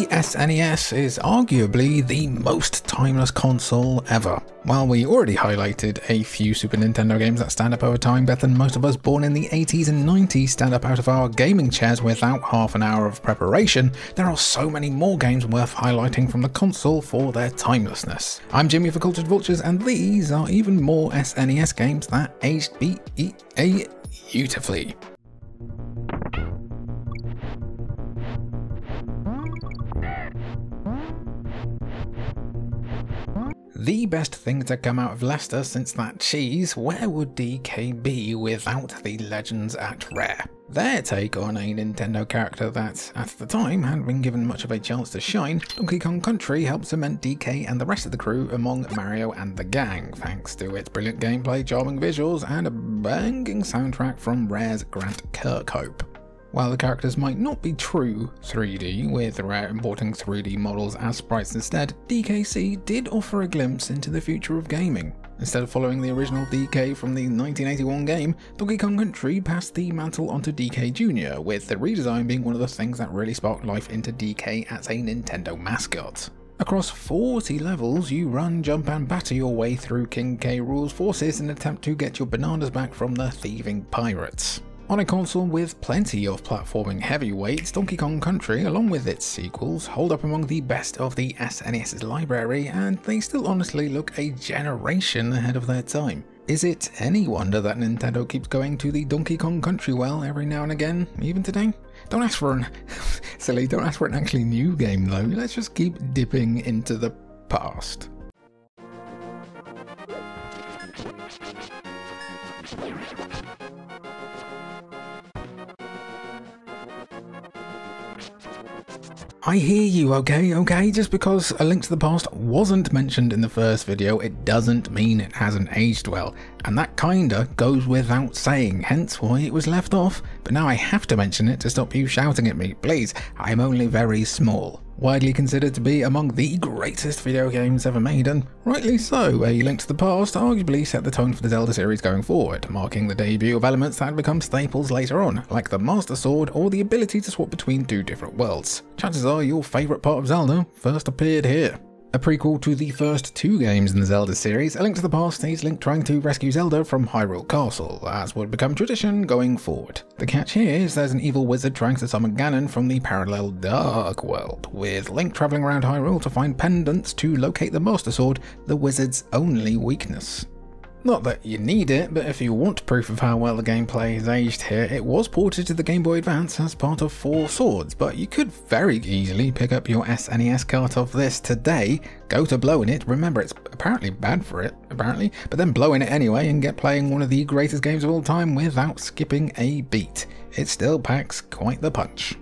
The SNES is arguably the most timeless console ever. While we already highlighted a few Super Nintendo games that stand up over time better than most of us born in the 80s and 90s stand up out of our gaming chairs without half an hour of preparation, there are so many more games worth highlighting from the console for their timelessness. I'm Jimmy for Cultured Vultures, and these are even more SNES games that aged beautifully. The best thing to come out of Leicester since that cheese, where would DK be without the legends at Rare? Their take on a Nintendo character that, at the time, hadn't been given much of a chance to shine, Donkey Kong Country helped cement DK and the rest of the crew among Mario and the gang, thanks to its brilliant gameplay, charming visuals, and a banging soundtrack from Rare's Grant Kirkhope. While the characters might not be true 3D, with Rare importing 3D models as sprites instead, DKC did offer a glimpse into the future of gaming. Instead of following the original DK from the 1981 game, Donkey Kong Country passed the mantle onto DK Jr., with the redesign being one of the things that really sparked life into DK as a Nintendo mascot. Across 40 levels, you run, jump and batter your way through King K. Rool's forces in an attempt to get your bananas back from the thieving pirates. On a console with plenty of platforming heavyweights, Donkey Kong Country, along with its sequels, hold up among the best of the SNES's library, and they still honestly look a generation ahead of their time. Is it any wonder that Nintendo keeps going to the Donkey Kong Country well every now and again, even today? Don't ask for an actually new game though, let's just keep dipping into the past. I hear you, okay, just because A Link to the Past wasn't mentioned in the first video, it doesn't mean it hasn't aged well, and that kinda goes without saying, hence why it was left off, but now I have to mention it to stop you shouting at me, please, I'm only very small. Widely considered to be among the greatest video games ever made, and rightly so. A Link to the Past arguably set the tone for the Zelda series going forward, marking the debut of elements that had become staples later on, like the Master Sword or the ability to swap between two different worlds. Chances are your favourite part of Zelda first appeared here. A prequel to the first two games in the Zelda series, A Link to the Past sees Link trying to rescue Zelda from Hyrule Castle, as would become tradition going forward. The catch here is there's an evil wizard trying to summon Ganon from the parallel Dark World, with Link travelling around Hyrule to find pendants to locate the Master Sword, the wizard's only weakness. Not that you need it, but if you want proof of how well the gameplay is aged here, it was ported to the Game Boy Advance as part of 4 Swords, but you could very easily pick up your SNES cart of this today, go to blowing it, remember it's apparently bad for it, but then blowing it anyway and get playing one of the greatest games of all time without skipping a beat. It still packs quite the punch.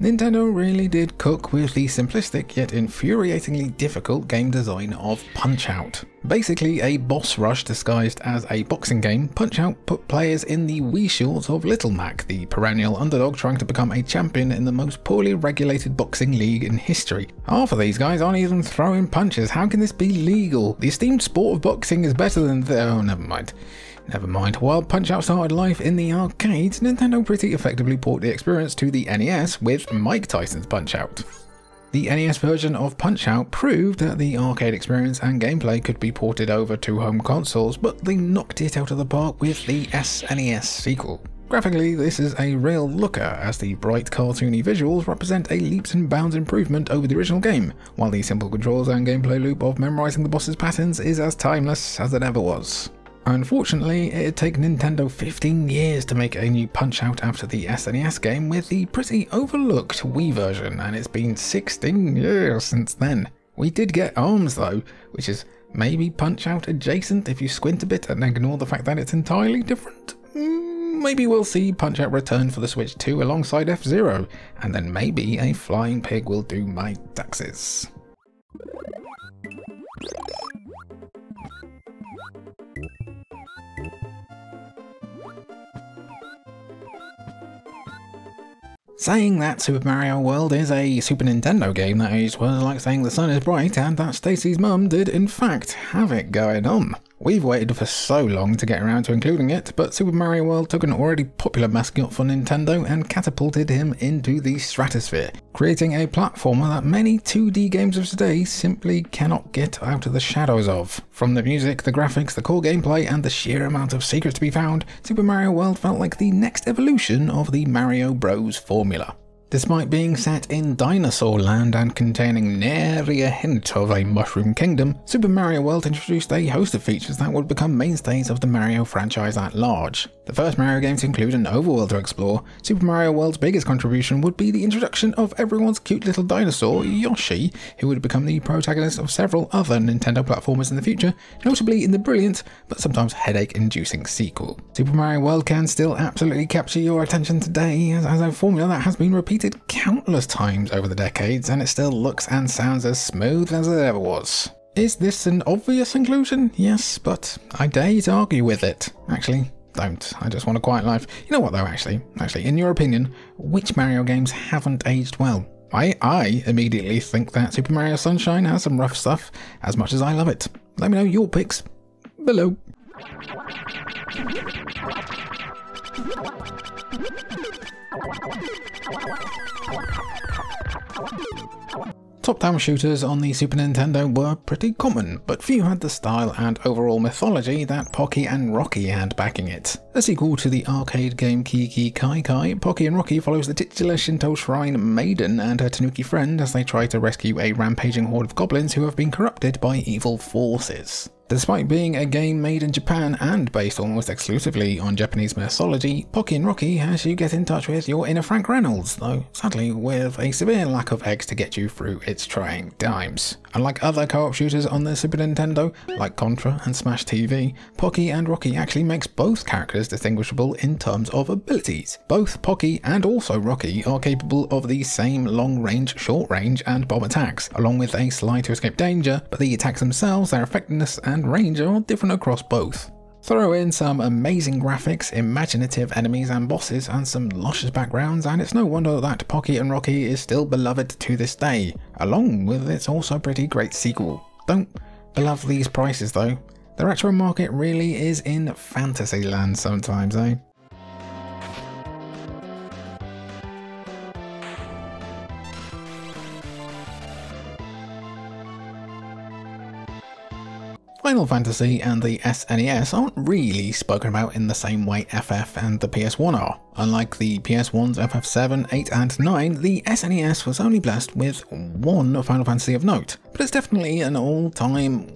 Nintendo really did cook with the simplistic yet infuriatingly difficult game design of Punch-Out! Basically a boss rush disguised as a boxing game, Punch-Out! Put players in the wee shorts of Little Mac, the perennial underdog trying to become a champion in the most poorly regulated boxing league in history. Half of these guys aren't even throwing punches, how can this be legal? The esteemed sport of boxing is better than oh, never mind. While Punch-Out! Started life in the arcades, Nintendo pretty effectively ported the experience to the NES with Mike Tyson's Punch-Out! The NES version of Punch-Out! Proved that the arcade experience and gameplay could be ported over to home consoles, but they knocked it out of the park with the SNES sequel. Graphically, this is a real looker, as the bright cartoony visuals represent a leaps and bounds improvement over the original game, while the simple controls and gameplay loop of memorizing the boss's patterns is as timeless as it ever was. Unfortunately, it'd take Nintendo 15 years to make a new Punch-Out! After the SNES game with the pretty overlooked Wii version, and it's been 16 years since then. We did get ARMS though, which is maybe Punch-Out! Adjacent if you squint a bit and ignore the fact that it's entirely different. Maybe we'll see Punch-Out! Return for the Switch 2 alongside F-Zero, and then maybe a flying pig will do my taxes. Saying that Super Mario World is a Super Nintendo game that aged well like saying the sun is bright and that Stacy's mum did in fact have it going on. We've waited for so long to get around to including it, but Super Mario World took an already popular mascot for Nintendo and catapulted him into the stratosphere, creating a platformer that many 2D games of today simply cannot get out of the shadows of. From the music, the graphics, the core gameplay, and the sheer amount of secrets to be found, Super Mario World felt like the next evolution of the Mario Bros formula. Despite being set in dinosaur land and containing nary a hint of a mushroom kingdom, Super Mario World introduced a host of features that would become mainstays of the Mario franchise at large. The first Mario game to include an overworld to explore, Super Mario World's biggest contribution would be the introduction of everyone's cute little dinosaur, Yoshi, who would become the protagonist of several other Nintendo platformers in the future, notably in the brilliant but sometimes headache-inducing sequel. Super Mario World can still absolutely capture your attention today as a formula that has been repeated countless times over the decades, and it still looks and sounds as smooth as it ever was. Is this an obvious inclusion? Yes, but I dare you to argue with it. Actually, don't. I just want a quiet life. You know what though, actually, in your opinion, which Mario games haven't aged well? I immediately think that Super Mario Sunshine has some rough stuff, as much as I love it. Let me know your picks below. Top-down shooters on the Super Nintendo were pretty common, but few had the style and overall mythology that Pocky and Rocky had backing it. A sequel to the arcade game Kiki Kai Kai, Pocky and Rocky follows the titular Shinto shrine Maiden and her Tanuki friend as they try to rescue a rampaging horde of goblins who have been corrupted by evil forces. Despite being a game made in Japan and based almost exclusively on Japanese mythology, Pocky and Rocky has you get in touch with your inner Frank Reynolds, though sadly with a severe lack of eggs to get you through its trying times. Unlike other co-op shooters on the Super Nintendo, like Contra and Smash TV, Pocky and Rocky actually makes both characters distinguishable in terms of abilities. Both Pocky and also Rocky are capable of the same long-range, short-range, and bomb attacks, along with a slide to escape danger, but the attacks themselves, their effectiveness and range are different across both. Throw in some amazing graphics, imaginative enemies and bosses, and some luscious backgrounds, and it's no wonder that Pocky and Rocky is still beloved to this day, along with its also pretty great sequel. Don't beloved these prices though. The retro market really is in fantasy land sometimes, eh? Final Fantasy and the SNES aren't really spoken about in the same way FF and the PS1 are. Unlike the PS1's FF7, 8 and 9, the SNES was only blessed with one Final Fantasy of note, but it's definitely an all-time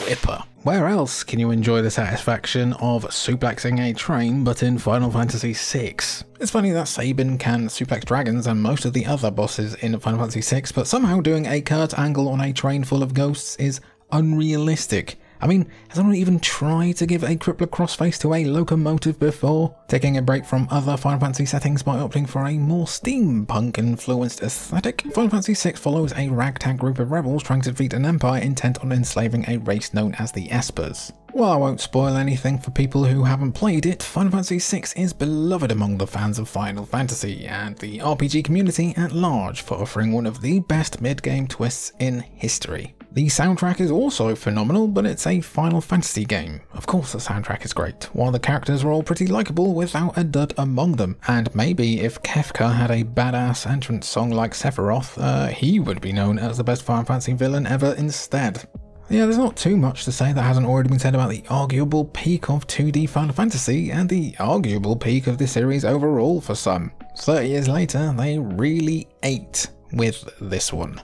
whipper. Where else can you enjoy the satisfaction of suplexing a train but in Final Fantasy VI? It's funny that Sabin can suplex dragons and most of the other bosses in Final Fantasy VI, but somehow doing a curt angle on a train full of ghosts is unrealistic. I mean, has anyone even tried to give a crippler crossface to a locomotive before? Taking a break from other Final Fantasy settings by opting for a more steampunk-influenced aesthetic, Final Fantasy VI follows a ragtag group of rebels trying to defeat an empire intent on enslaving a race known as the Espers. While I won't spoil anything for people who haven't played it, Final Fantasy VI is beloved among the fans of Final Fantasy and the RPG community at large for offering one of the best mid-game twists in history. The soundtrack is also phenomenal, but it's a Final Fantasy game. Of course the soundtrack is great, while the characters are all pretty likeable without a dud among them. And maybe if Kefka had a badass entrance song like Sephiroth, he would be known as the best Final Fantasy villain ever instead. Yeah, there's not too much to say that hasn't already been said about the arguable peak of 2D Final Fantasy and the arguable peak of the series overall for some. 30 years later, they really ate with this one.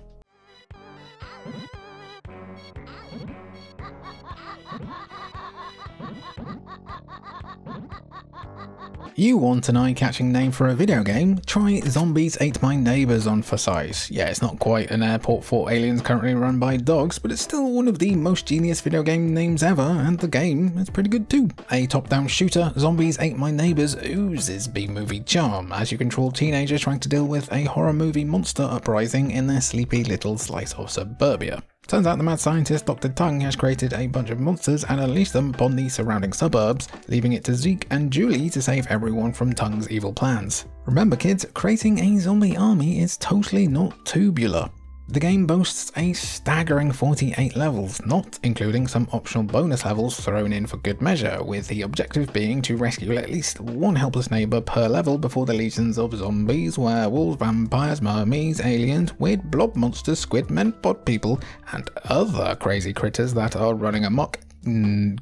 You want an eye-catching name for a video game? Try Zombies Ate My Neighbors on for size. Yeah, it's not quite an airport for aliens currently run by dogs, but it's still one of the most genius video game names ever, and the game is pretty good too. A top-down shooter, Zombies Ate My Neighbors oozes B-movie charm, as you control teenagers trying to deal with a horror movie monster uprising in their sleepy little slice of suburbia. Turns out the mad scientist Dr. Tongue has created a bunch of monsters and unleashed them upon the surrounding suburbs, leaving it to Zeke and Julie to save everyone from Tongue's evil plans. Remember kids, creating a zombie army is totally not tubular. The game boasts a staggering 48 levels, not including some optional bonus levels thrown in for good measure, with the objective being to rescue at least one helpless neighbour per level before the legions of zombies, werewolves, vampires, mermaids, aliens, weird blob monsters, squid men, pod people, and other crazy critters that are running amok.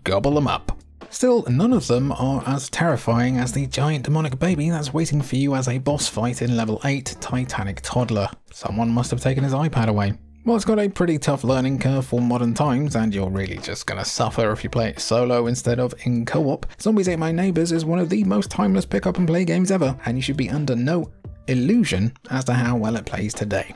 Gobble them up. Still, none of them are as terrifying as the giant demonic baby that's waiting for you as a boss fight in level 8, Titanic Toddler. Someone must have taken his iPad away. Well, it's got a pretty tough learning curve for modern times, and you're really just gonna suffer if you play it solo instead of in co-op. Zombies Ate My Neighbors is one of the most timeless pick up and play games ever, and you should be under no illusion as to how well it plays today.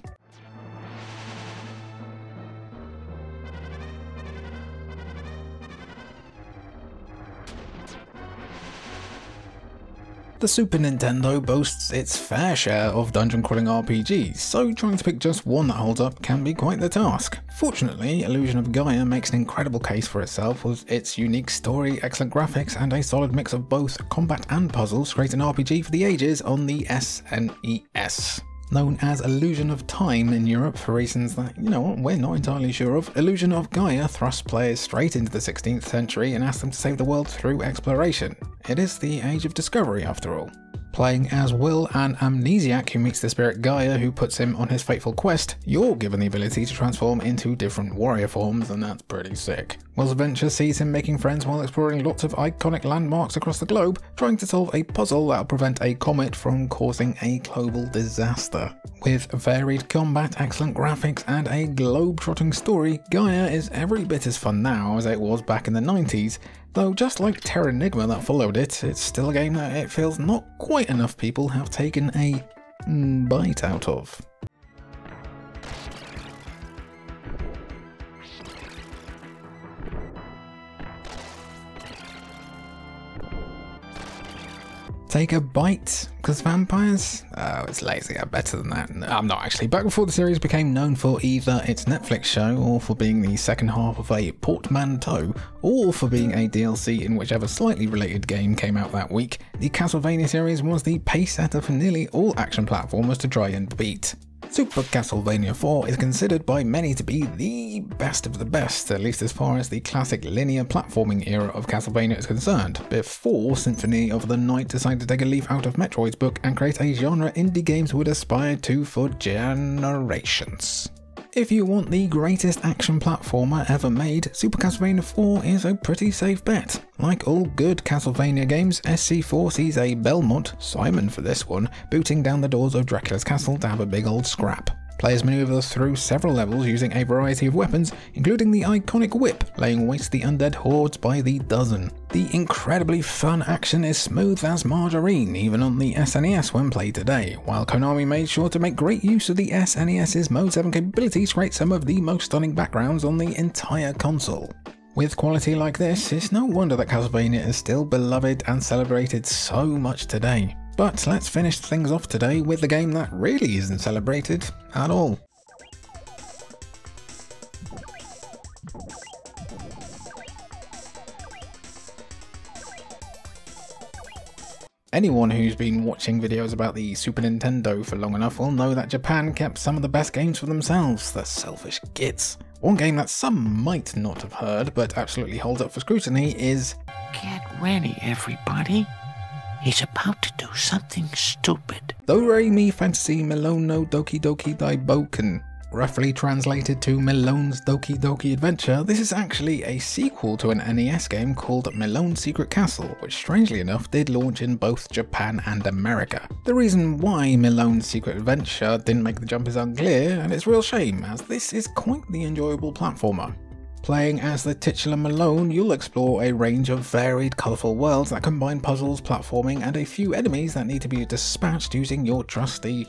The Super Nintendo boasts its fair share of dungeon crawling RPGs, so trying to pick just one that holds up can be quite the task. Fortunately, Illusion of Gaia makes an incredible case for itself with its unique story, excellent graphics, and a solid mix of both combat and puzzles to create an RPG for the ages on the SNES. Known as Illusion of Time in Europe for reasons that, we're not entirely sure of, Illusion of Gaia thrusts players straight into the 16th century and asks them to save the world through exploration. It is the age of discovery after all. Playing as Will, an amnesiac who meets the spirit Gaia who puts him on his fateful quest, you're given the ability to transform into different warrior forms, and that's pretty sick. Will's adventure sees him making friends while exploring lots of iconic landmarks across the globe, trying to solve a puzzle that'll prevent a comet from causing a global disaster. With varied combat, excellent graphics, and a globe-trotting story, Gaia is every bit as fun now as it was back in the 90s, though just like Terranigma that followed it, it's still a game that it feels not quite enough people have taken a bite out of. Take a bite? Because vampires? Oh, it's lazy, I'm better than that. I'm not actually. Back before the series became known for either its Netflix show, or for being the second half of a portmanteau, or for being a DLC in whichever slightly related game came out that week, the Castlevania series was the pace setter for nearly all action platformers to try and beat. Super Castlevania 4 is considered by many to be the best of the best, at least as far as the classic linear platforming era of Castlevania is concerned, before Symphony of the Night decided to take a leaf out of Metroid's book and create a genre indie games would aspire to for generations. If you want the greatest action platformer ever made, Super Castlevania 4 is a pretty safe bet. Like all good Castlevania games, SC4 sees a Belmont, Simon for this one, booting down the doors of Dracula's castle to have a big old scrap. Players maneuver through several levels using a variety of weapons, including the iconic whip, laying waste to the undead hordes by the dozen. The incredibly fun action is smooth as margarine, even on the SNES when played today, while Konami made sure to make great use of the SNES's Mode 7 capabilities to create some of the most stunning backgrounds on the entire console. With quality like this, it's no wonder that Castlevania is still beloved and celebrated so much today. But let's finish things off today with the game that really isn't celebrated at all. Anyone who's been watching videos about the Super Nintendo for long enough will know that Japan kept some of the best games for themselves, the selfish gits. One game that some might not have heard but absolutely holds up for scrutiny is... Get ready, everybody. He's about to do something stupid. Do-Re-Mi Fantasy Melon no Doki Doki Daiboken. Roughly translated to Melone's Doki Doki Adventure, this is actually a sequel to an NES game called Melone's Secret Castle, which strangely enough did launch in both Japan and America. The reason why Melone's Secret Adventure didn't make the jump is unclear, and it's a real shame, as this is quite the enjoyable platformer. Playing as the titular Melone, you'll explore a range of varied, colourful worlds that combine puzzles, platforming, and a few enemies that need to be dispatched using your trusty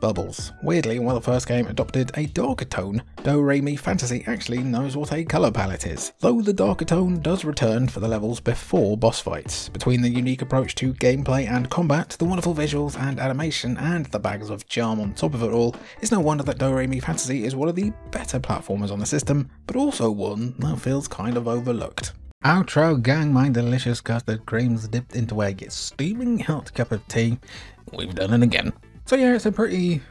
Bubbles. Weirdly, while the first game adopted a darker tone, Do-Re-Mi Fantasy actually knows what a colour palette is, though the darker tone does return for the levels before boss fights. Between the unique approach to gameplay and combat, the wonderful visuals and animation, and the bags of charm on top of it all, it's no wonder that Do-Re-Mi Fantasy is one of the better platformers on the system, but also one that feels kind of overlooked. Outro gang, my delicious custard creams dipped into a steaming hot cup of tea. We've done it again. So yeah, it's a pretty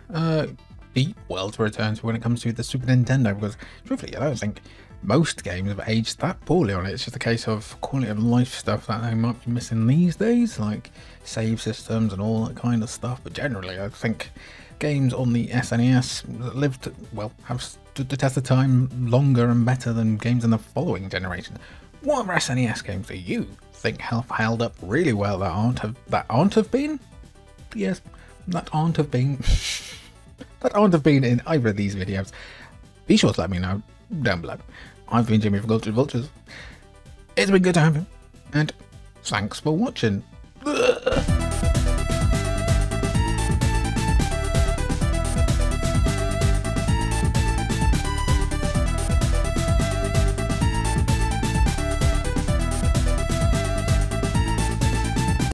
deep world to return to when it comes to the Super Nintendo, because truthfully I don't think most games have aged that poorly on it. It's just a case of quality of life stuff that they might be missing these days, like save systems and all that kind of stuff, but generally I think games on the SNES lived, well, have stood the test of time longer and better than games in the following generation. What other SNES games do you think have held up really well that aren't have been? Yes, that aren't have been in either of these videos. Be sure to let me know down below. I've been Jimmy from Vultures. It's been good to have you, and thanks for watching.